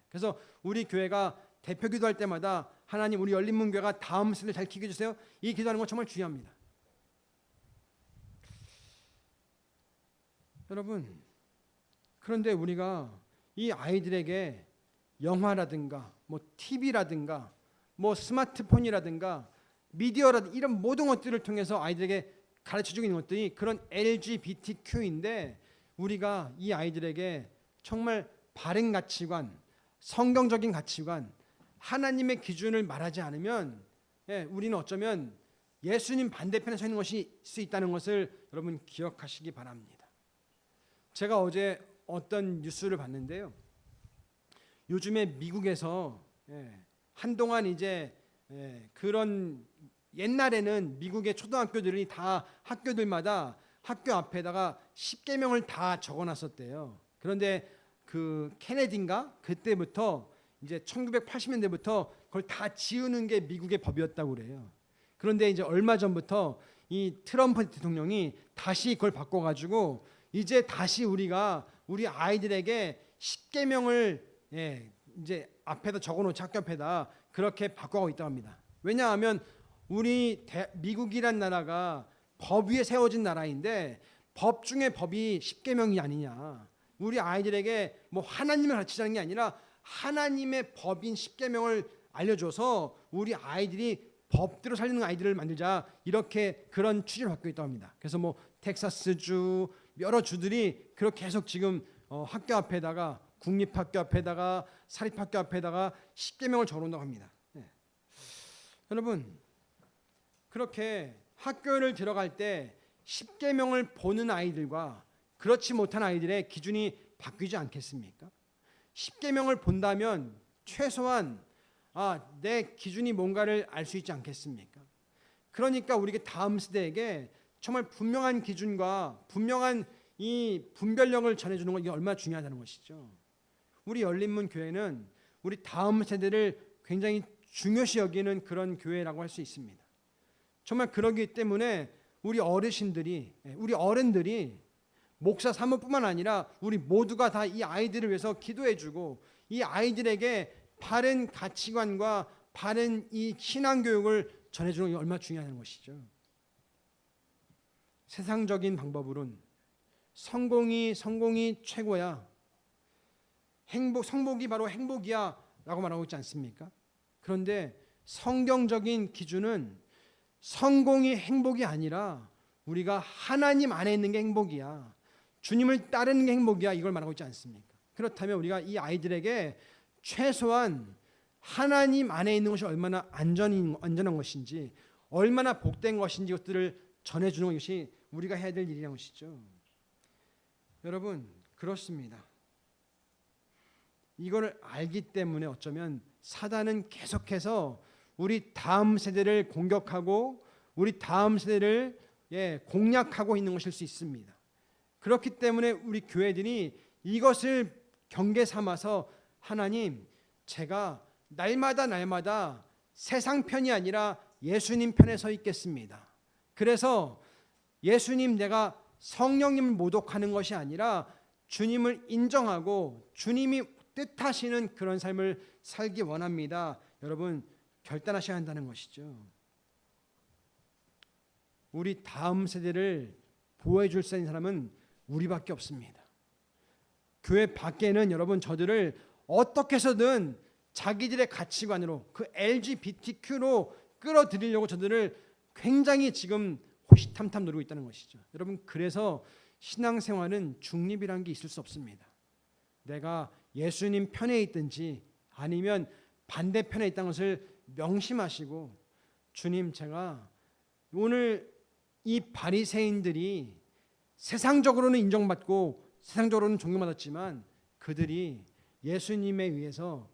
그래서 우리 교회가 대표 기도할 때마다 하나님 우리 열린문교회가 다음 세대를 잘 키워주세요. 주세요. 이 기도하는 건 정말 중요합니다. 여러분, 그런데 우리가 이 아이들에게 영화라든가 뭐 TV라든가 뭐 스마트폰이라든가 미디어라든가 이런 모든 것들을 통해서 아이들에게 가르쳐주고 있는 것들이 그런 LGBTQ인데 우리가 이 아이들에게 정말 바른 가치관, 성경적인 가치관, 하나님의 기준을 말하지 않으면 우리는 어쩌면 예수님 반대편에 서 있는 것이 수 있다는 것을 여러분 기억하시기 바랍니다. 제가 어제 어떤 뉴스를 봤는데요. 요즘에 미국에서 한동안 이제 그런 옛날에는 미국의 초등학교들이 다 학교들마다 학교 앞에다가 10계명을 다 적어놨었대요. 그런데 그 케네디인가 그때부터 이제 1980년대부터 그걸 다 지우는 게 미국의 법이었다고 그래요. 그런데 이제 얼마 전부터 이 트럼프 대통령이 다시 그걸 바꿔가지고 이제 다시 우리가 우리 아이들에게 10계명을 이제 앞에다 적어놓지 학교 앞에다 그렇게 바꿔가고 있다고 합니다. 왜냐하면 우리 미국이란 나라가 법 위에 세워진 나라인데 법 중에 법이 10계명이 아니냐. 우리 아이들에게 뭐 하나님을 가르치자는 게 아니라 하나님의 법인 10계명을 알려줘서 우리 아이들이 법대로 살리는 아이들을 만들자 이렇게 그런 취지를 갖고 있다고 합니다. 그래서 뭐 텍사스주 여러 주들이 그렇게 계속 지금 학교 앞에다가 국립학교 앞에다가 사립학교 앞에다가 10계명을 적어놓는다고 합니다. 여러분 그렇게 학교를 들어갈 때 10계명을 보는 아이들과 그렇지 못한 아이들의 기준이 바뀌지 않겠습니까? 10계명을 본다면 최소한 내 기준이 뭔가를 알 수 있지 않겠습니까? 그러니까 우리가 다음 세대에게 정말 분명한 기준과 분명한 이 분별력을 전해주는 건 이게 얼마나 중요하다는 것이죠. 우리 열린문 교회는 우리 다음 세대를 굉장히 중요시 여기는 그런 교회라고 할 수 있습니다. 정말 그러기 때문에 우리 어르신들이 우리 어른들이 목사 사모뿐만 아니라 우리 모두가 다 이 아이들을 위해서 기도해주고 이 아이들에게 바른 가치관과 바른 이 신앙교육을 전해주는 게 얼마나 중요한 것이죠. 세상적인 방법으론 성공이 최고야. 성복이 바로 행복이야 라고 말하고 있지 않습니까? 그런데 성경적인 기준은 성공이 행복이 아니라 우리가 하나님 안에 있는 게 행복이야. 주님을 따르는 게 행복이야. 이걸 말하고 있지 않습니까? 그렇다면 우리가 이 아이들에게 최소한 하나님 안에 있는 것이 얼마나 안전한 것인지 얼마나 복된 것인지 것들을 전해주는 것이 우리가 해야 될 일이라는 것이죠. 여러분 그렇습니다. 이걸 알기 때문에 어쩌면 사단은 계속해서 우리 다음 세대를 공격하고 우리 다음 세대를 공략하고 있는 것일 수 있습니다. 그렇기 때문에 우리 교회들이 이것을 경계 삼아서 하나님 제가 날마다 세상 편이 아니라 예수님 편에 서 있겠습니다. 그래서 예수님, 내가 성령님을 모독하는 것이 아니라 주님을 인정하고 주님이 뜻하시는 그런 삶을 살기 원합니다. 여러분, 결단하셔야 한다는 것이죠. 우리 다음 세대를 보호해 줄 수 있는 사람은 우리밖에 없습니다. 교회 밖에는 여러분, 저들을 어떻게 해서든 자기들의 가치관으로, 그 LGBTQ로 끌어들이려고 저들을 굉장히 지금 호시탐탐 노리고 있다는 것이죠. 여러분, 그래서 신앙생활은 중립이라는 게 있을 수 없습니다. 내가 예수님 편에 있든지 아니면 반대편에 있다는 것을 명심하시고, 주님, 제가 오늘 이 바리새인들이 세상적으로는 인정받고 세상적으로는 존경받았지만 그들이 예수님에 의해서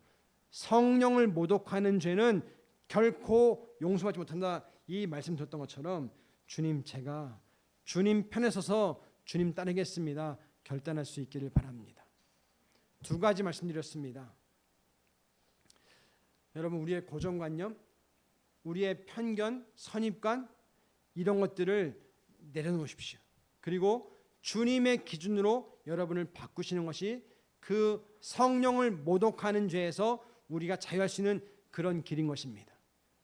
성령을 모독하는 죄는 결코 용서받지 못한다, 이 말씀 드렸던 것처럼 주님, 제가 주님 편에 서서 주님 따르겠습니다. 결단할 수 있기를 바랍니다. 두 가지 말씀드렸습니다. 여러분, 우리의 고정관념, 우리의 편견, 선입관, 이런 것들을 내려놓으십시오. 그리고 주님의 기준으로 여러분을 바꾸시는 것이 그 성령을 모독하는 죄에서 우리가 자유할 수 있는 그런 길인 것입니다.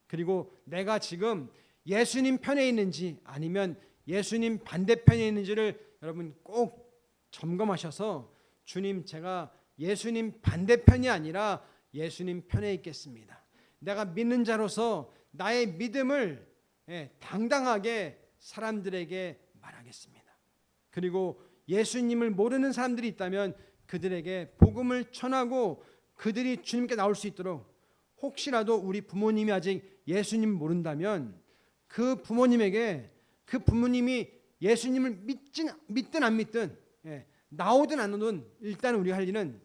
그리고 내가 지금 예수님 편에 있는지 아니면 예수님 반대편에 있는지를 여러분 꼭 점검하셔서, 주님, 제가 예수님 반대편이 아니라 예수님 편에 있겠습니다. 내가 믿는 자로서 나의 믿음을 당당하게 사람들에게 말하겠습니다. 그리고 예수님을 모르는 사람들이 있다면 그들에게 복음을 전하고 그들이 주님께 나올 수 있도록, 혹시라도 우리 부모님이 아직 예수님 모른다면 그 부모님에게, 그 부모님이 예수님을 믿든 안 믿든, 나오든 안 오든 일단 우리가 할 일은,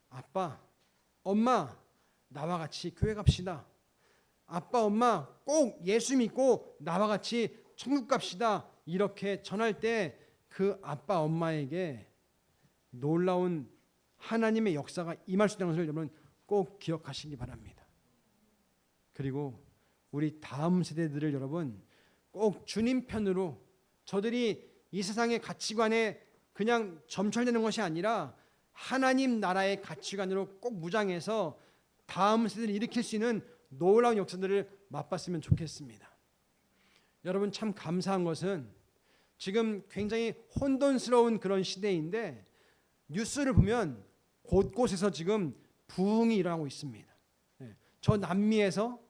아빠, 엄마, 나와 같이 교회 갑시다. 아빠, 엄마, 꼭 예수 믿고 나와 같이 천국 갑시다. 이렇게 전할 때 그 아빠, 엄마에게 놀라운 하나님의 역사가 임할 수 있다는 것을 여러분 꼭 기억하시기 바랍니다. 그리고 우리 다음 세대들을 여러분 꼭 주님 편으로, 저들이 이 세상의 가치관에 그냥 점철되는 것이 아니라 하나님 나라의 가치관으로 꼭 무장해서 다음 세대를 일으킬 수 있는 놀라운 역사들을 맛봤으면 좋겠습니다. 여러분, 참 감사한 것은 지금 굉장히 혼돈스러운 그런 시대인데 뉴스를 보면 곳곳에서 지금 부흥이 일어나고 있습니다. 저 남미에서,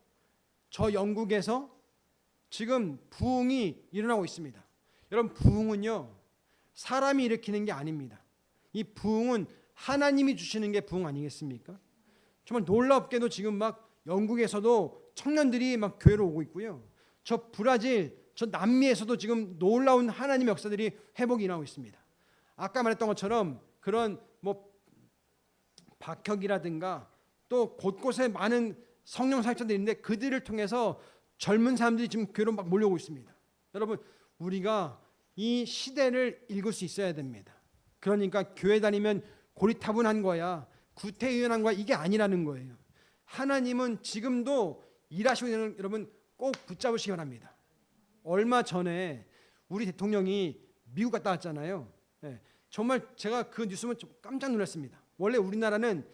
저 영국에서 지금 부흥이 일어나고 있습니다. 여러분, 부흥은요, 사람이 일으키는 게 아닙니다. 이 부흥은 하나님이 주시는 게 부흥 아니겠습니까? 정말 놀랍게도 지금 막 영국에서도 청년들이 막 교회로 오고 있고요. 저 브라질, 저 남미에서도 지금 놀라운 하나님의 역사들이 회복이 일어나고 있습니다. 아까 말했던 것처럼 그런 뭐 박혁이라든가 또 곳곳에 많은 성령 사역자들이 있는데 그들을 통해서 젊은 사람들이 지금 교회로 막 몰려오고 있습니다. 여러분, 우리가 이 시대를 읽을 수 있어야 됩니다. 그러니까 교회 다니면 고리타분한 거야, 구태의연한 거야, 이게 아니라는 거예요. 하나님은 지금도 일하시고 있는 여러분 꼭 붙잡으시기 바랍니다. 얼마 전에 우리 대통령이 미국 갔다 왔잖아요. 정말 제가 그 뉴스 보면 깜짝 놀랐습니다. 원래 우리나라는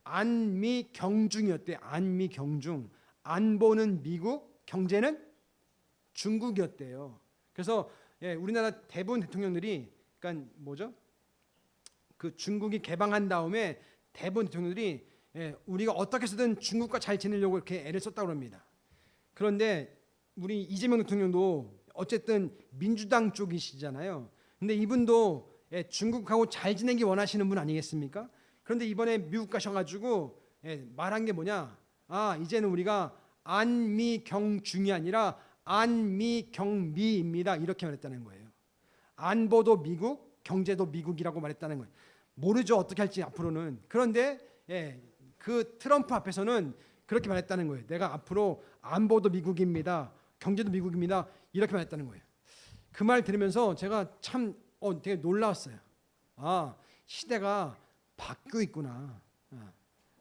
안미경중이었대요. 안미경중. 안보는 미국, 경제는 중국이었대요. 그래서 우리나라 대부분 대통령들이, 그러니까 그 중국이 개방한 다음에 대부분 대통령들이 우리가 어떻게 해서든 중국과 잘 지내려고 이렇게 애를 썼다고 합니다. 그런데 우리 이재명 대통령도 어쨌든 민주당 쪽이시잖아요. 근데 이분도 중국하고 잘 지내기 원하시는 분 아니겠습니까? 그런데 이번에 미국 가셔가지고 말한 게 뭐냐? 이제는 우리가 안미경중이 아니라 안미경미입니다. 이렇게 말했다는 거예요. 안보도 미국, 경제도 미국이라고 말했다는 거예요. 모르죠, 어떻게 할지 앞으로는. 그런데 그 트럼프 앞에서는 그렇게 말했다는 거예요. 내가 앞으로 안보도 미국입니다, 경제도 미국입니다, 이렇게 말했다는 거예요. 그 말 들으면서 제가 참 되게 놀라웠어요. 시대가 바뀌고 있구나.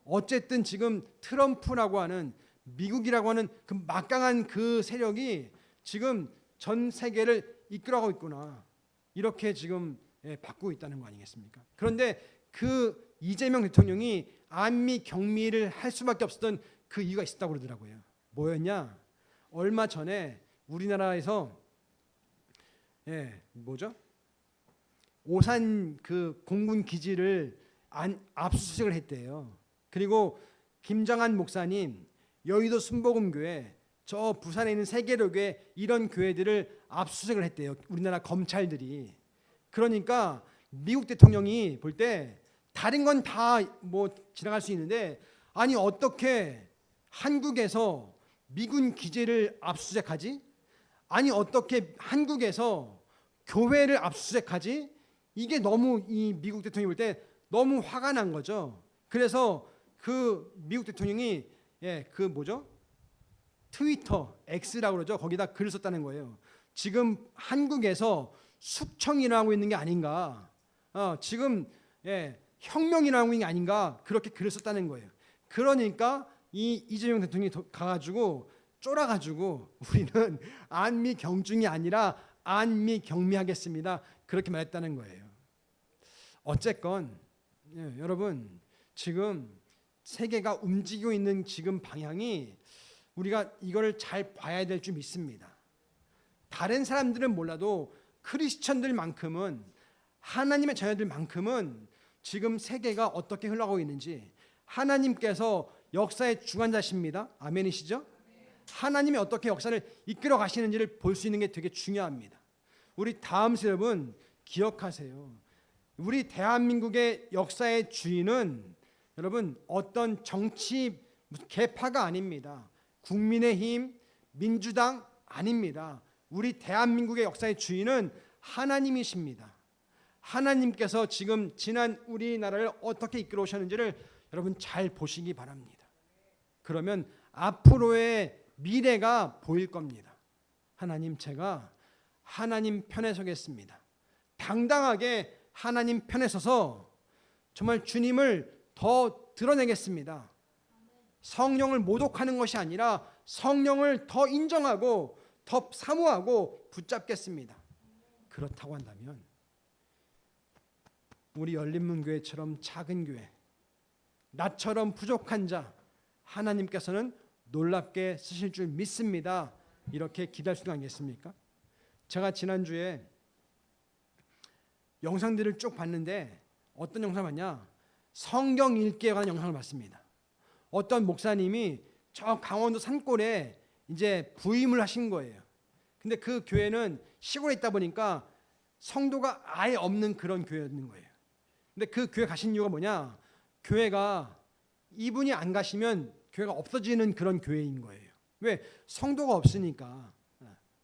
어쨌든 지금 트럼프라고 하는 미국이라고 하는 그 막강한 그 세력이 지금 전 세계를 이끌어가고 있구나. 이렇게 지금 바꾸고 있다는 거 아니겠습니까? 그런데 그 이재명 대통령이 안미 경미를 할 수밖에 없었던 그 이유가 있었다고 그러더라고요. 뭐였냐? 얼마 전에 우리나라에서 오산 그 공군 기지를 압수수색을 했대요. 그리고 김정한 목사님 여의도 순복음교회, 저 부산에 있는 세계로교회 이런 교회들을 압수수색을 했대요. 우리나라 검찰들이. 그러니까 미국 대통령이 볼 때 다른 건 다 뭐 지나갈 수 있는데, 아니 어떻게 한국에서 미군 기지를 압수수색하지? 아니 어떻게 한국에서 교회를 압수수색하지? 이게 너무 이 미국 대통령이 볼 때 너무 화가 난 거죠. 그래서 그 미국 대통령이 트위터 X라고 그러죠. 거기다 글을 썼다는 거예요. 지금 한국에서 숙청이 일어나고 있는 게 아닌가. 지금 혁명이 일어나고 있는 게 아닌가. 그렇게 글을 썼다는 거예요. 그러니까 이 이재명 대통령이 가가지고 쫄아가지고 우리는 안미 경중이 아니라 안미 경미하겠습니다. 그렇게 말했다는 거예요. 어쨌건 여러분 지금 세계가 움직이고 있는 지금 방향이 우리가 이걸 잘 봐야 될 줄 믿습니다. 다른 사람들은 몰라도 크리스천들만큼은, 하나님의 자녀들만큼은 지금 세계가 어떻게 흘러가고 있는지, 하나님께서 역사의 주관자십니다. 아멘이시죠? 하나님이 어떻게 역사를 이끌어 가시는지를 볼 수 있는 게 되게 중요합니다. 우리 다음 세대분 기억하세요. 우리 대한민국의 역사의 주인은 여러분 어떤 정치 계파가 아닙니다. 국민의힘, 민주당 아닙니다. 우리 대한민국의 역사의 주인은 하나님이십니다. 하나님께서 지금 지난 우리나라를 어떻게 이끌어 오셨는지를 여러분 잘 보시기 바랍니다. 그러면 앞으로의 미래가 보일 겁니다. 하나님, 제가 하나님 편에 서겠습니다. 당당하게 하나님 편에 서서 정말 주님을 더 드러내겠습니다. 성령을 모독하는 것이 아니라 성령을 더 인정하고 더 사모하고 붙잡겠습니다. 그렇다고 한다면 우리 열린문교회처럼 작은 교회, 나처럼 부족한 자 하나님께서는 놀랍게 쓰실 줄 믿습니다. 이렇게 기도할 수 아니겠습니까? 제가 지난주에 영상들을 쭉 봤는데 어떤 영상을 봤냐? 성경 읽기에 관한 영상을 봤습니다. 어떤 목사님이 저 강원도 산골에 이제 부임을 하신 거예요. 근데 그 교회는 시골에 있다 보니까 성도가 아예 없는 그런 교회였는 거예요. 근데 그 교회 가신 이유가 뭐냐? 교회가 이분이 안 가시면 교회가 없어지는 그런 교회인 거예요. 왜? 성도가 없으니까.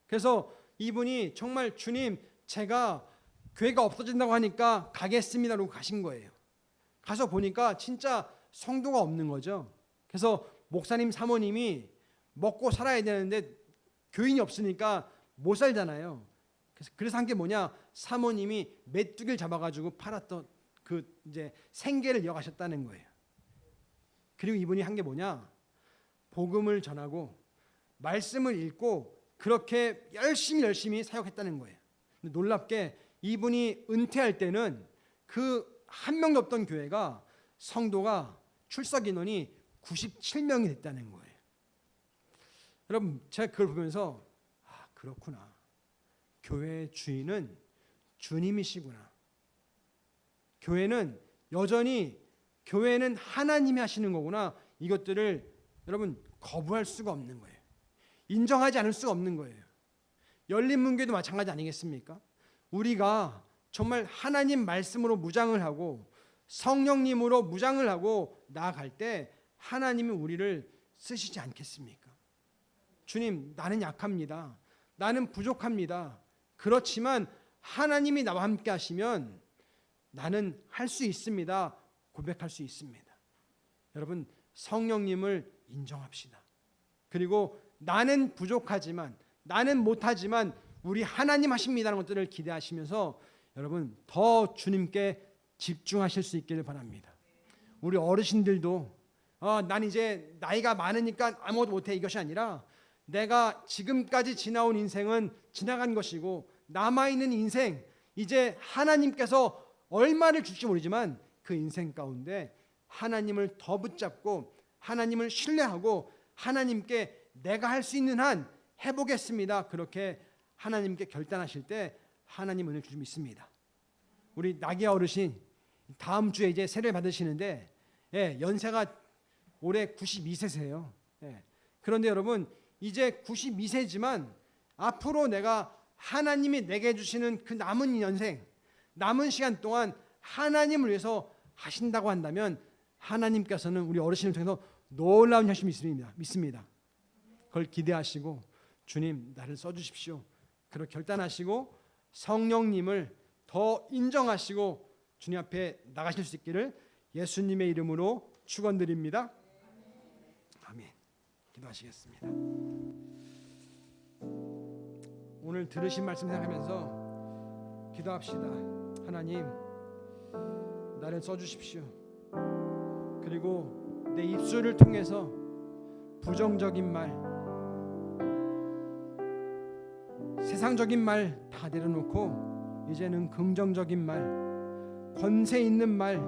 그래서 이분이 정말 주님, 제가 교회가 없어진다고 하니까 가겠습니다라고 가신 거예요. 가서 보니까 진짜 성도가 없는 거죠. 그래서 목사님 사모님이 먹고 살아야 되는데 교인이 없으니까 못 살잖아요. 그래서 한 게 뭐냐? 사모님이 메뚜기를 잡아가지고 팔았던 그 이제 생계를 이어가셨다는 거예요. 그리고 이분이 한 게 뭐냐? 복음을 전하고 말씀을 읽고 그렇게 열심히 사역했다는 거예요. 근데 놀랍게 이분이 은퇴할 때는 그 한 명도 없던 교회가 성도가 출석 인원이 97명이 됐다는 거예요. 여러분, 제가 그걸 보면서 그렇구나. 교회의 주인은 주님이시구나. 교회는 여전히 교회는 하나님이 하시는 거구나. 이것들을 여러분 거부할 수가 없는 거예요. 인정하지 않을 수가 없는 거예요. 열린문교회도 마찬가지 아니겠습니까? 우리가 정말 하나님 말씀으로 무장을 하고 성령님으로 무장을 하고 나아갈 때 하나님이 우리를 쓰시지 않겠습니까? 주님, 나는 약합니다. 나는 부족합니다. 그렇지만 하나님이 나와 함께 하시면 나는 할 수 있습니다. 고백할 수 있습니다. 여러분, 성령님을 인정합시다. 그리고 나는 부족하지만, 나는 못하지만 우리 하나님 하십니다라는 것들을 기대하시면서 여러분 더 주님께 집중하실 수 있기를 바랍니다. 우리 어르신들도 난 이제 나이가 많으니까 아무것도 못해, 이것이 아니라 내가 지금까지 지나온 인생은 지나간 것이고 남아있는 인생, 이제 하나님께서 얼마를 줄지 모르지만 그 인생 가운데 하나님을 더 붙잡고 하나님을 신뢰하고 하나님께 내가 할 수 있는 한 해보겠습니다. 그렇게 하나님께 결단하실 때 하나님 은혜를 주실 믿습니다. 우리 나기야 어르신 다음 주에 이제 세례 받으시는데 연세가 올해 92세세요. 그런데 여러분 이제 92세지만 앞으로 내가 하나님이 내게 주시는 그 남은 연생, 남은 시간 동안 하나님을 위해서 하신다고 한다면 하나님께서는 우리 어르신을 통해서 놀라운 현실을 믿습니다. 그걸 기대하시고 주님 나를 써주십시오. 그렇게 결단하시고 성령님을 더 인정하시고 주님 앞에 나가실 수 있기를 예수님의 이름으로 축원드립니다. 아멘. 기도하시겠습니다. 오늘 들으신 말씀 생각하면서 기도합시다. 하나님 나를 써주십시오. 그리고 내 입술을 통해서 부정적인 말, 세상적인 말 다 내려놓고 이제는 긍정적인 말, 권세 있는 말,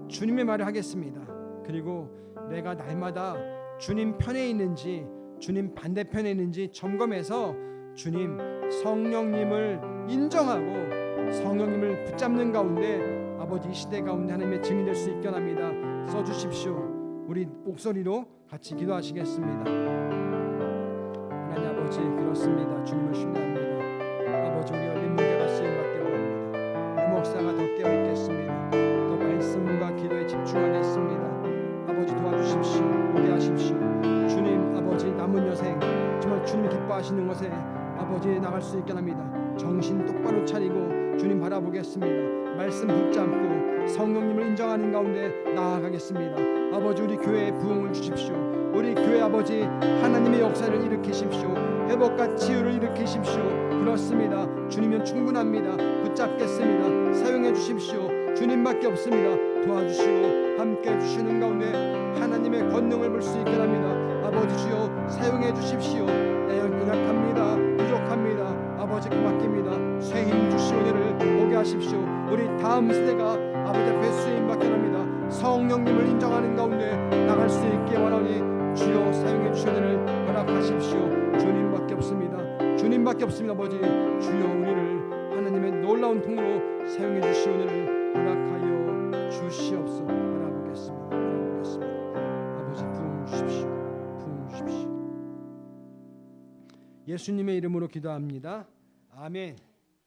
주님의 말을 하겠습니다. 그리고 내가 날마다 주님 편에 있는지 주님 반대편에 있는지 점검해서 주님 성령님을 인정하고 성령님을 붙잡는 가운데 아버지 이 시대 가운데 하나님의 증인 될 수 있게 합니다. 써주십시오. 우리 목소리로 같이 기도하시겠습니다. 하나님 아버지 그렇습니다. 주님을 신뢰합니다. 아버지 우리 열린 문제가 쓰임받게 원합니다. 유목사가 더 깨어있겠습니다. 더 말씀과 기도에 집중하겠습니다. 아버지 도와주십시오. 오게 하십시오. 주님 아버지 남은 여생 정말 주님이 기뻐하시는 것에 아버지 나갈 수 있게 합니다. 정신 똑바로 차리고 주님 바라보겠습니다. 말씀 붙잡고 성령님을 인정하는 가운데 나아가겠습니다. 아버지 우리 교회에 부흥을 주십시오. 우리 교회 아버지 하나님의 역사를 일으키십시오. 회복과 치유를 일으키십시오. 그렇습니다. 주님은 충분합니다. 붙잡겠습니다. 사용해 주십시오. 주님밖에 없습니다. 도와주시고 함께 해주시는 가운데 하나님의 권능을 볼 수 있게 합니다. 아버지 주여 사용해 주십시오. 연약합니다. 부족합니다. 아버지 맡깁니다. 새 힘 주시오. 은혜를 오게 하십시오. 우리 다음 세대가 아버지 앞에 쓰임받게 합니다. 성령님을 인정하는 가운데 나갈 수 있게 원하니 주여 사용해 주시오. 은혜를 허락하십시오. 주님밖에 없습니다. 주님밖에 없습니다. 아버지 주여 우리를 하나님의 놀라운 통로로 사용해 주시오. 은혜를 허락하여 주시옵소서. 바라보겠습니다. 아버지 부흥 주십시오. 부흥 주십시오. 예수님의 이름으로 기도합니다. 아멘.